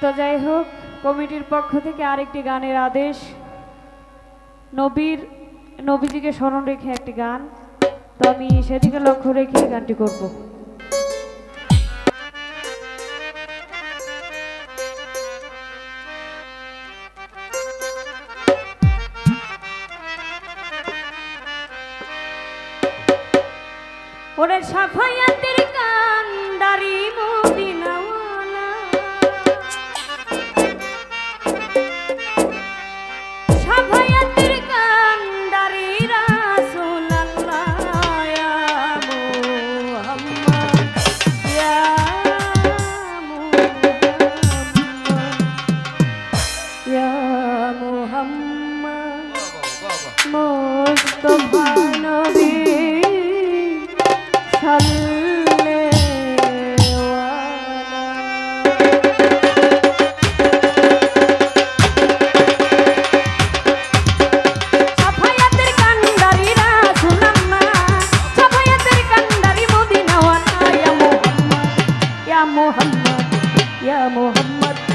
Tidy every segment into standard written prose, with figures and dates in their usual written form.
তো যাই হোক, কমিটির পক্ষ থেকে আরেকটি গানের আদেশ, নবীজিকে স্মরণ রেখে একটি গান। তো আমি সেদিকে লক্ষ্য রেখে গানটি করব। ওরে সাফায়াতের কান্ডারি মদিনাওয়ালা, সাফায়াতের কান্ডারি রাসূলুল্লাহ, ইয়া মুহাম্মদ, ইয়া মুহাম্মদ, ইয়া মুহাম্মদ, মুস্তাফা নবী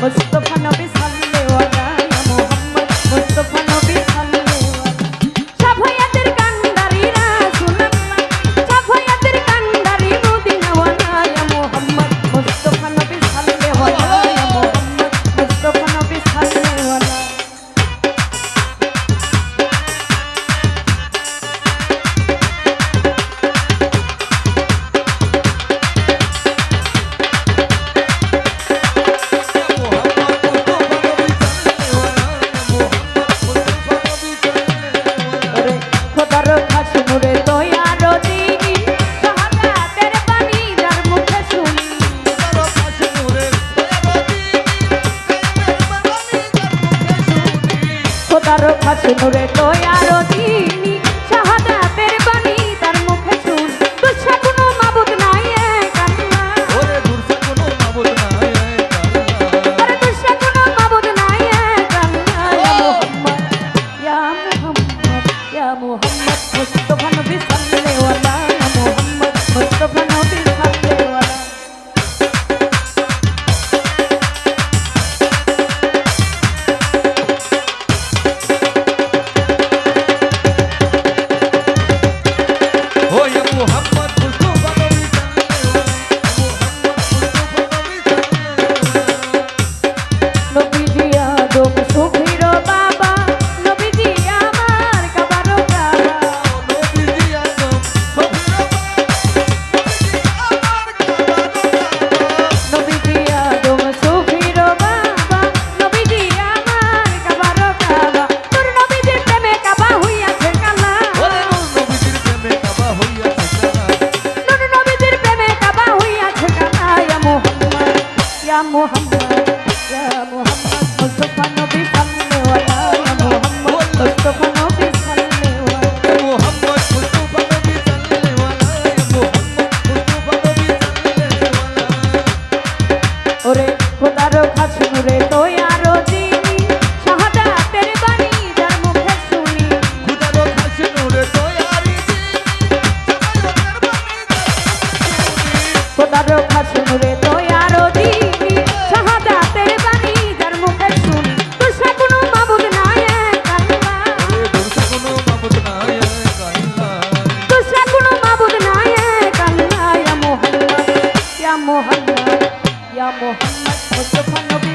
মুস্তাফা নবী সাল্লাল্লাহু আলাইহি ওয়া মুহাম্মদ, মুস্তাফা নবী সাল্লাল্লাহু সাফায়াতের কান্ডারি রাসূলুল্লাহ, সাফায়াতের কান্ডারি মদিনাওয়ালা, ইয়া মুহাম্মদ, মুস্তাফা নবী সাল্লাল্লাহু আলাইহি ওয়া মুহাম্মদ, মুস্তাফা নবী সাল্লাল্লাহু আলাইহি। খোদার কাছে নূরে দয়ার দিনী, শাহাদাতের বাণী তার মুখে শুন। দুসরা কোনো মাবুদ নাই এক আল্লাহ, ওরে দুসরা কোনো মাবুদ নাই এক আল্লাহ, আরে দুসরা কোনো মাবুদ নাই এক আল্লাহ। ইয়া মুহাম্মদ, ইয়া মুহাম্মদ, মুস্তাফা নবী সাল্লাল্লাহু আলাইহি ওয়া মুহাম্মদ, মুস্তাফা নবী সাল্লাল্লাহু আলাইহি। Ya Muhammad, Ya Muhammad, Mustafa Nabi sallallahu alaihi wa Muhammad, Mustafa Nabi sallallahu alaihi wa Muhammad, Mustafa Nabi sallallahu alaihi wa Muhammad, Mustafa Nabi sallallahu alaihi wa Ore খোদার কাছে নূরে দয়ার দিনী, শাহাদাতের বাণী যার মুখে শুনি। খোদার কাছে নূরে দয়ার দিনী, শাহাদাতের বাণী খোদার কাছে নূরে দয়ার দিনী, Ya Muhammad, Ya Muhammad, Mustafa Nabi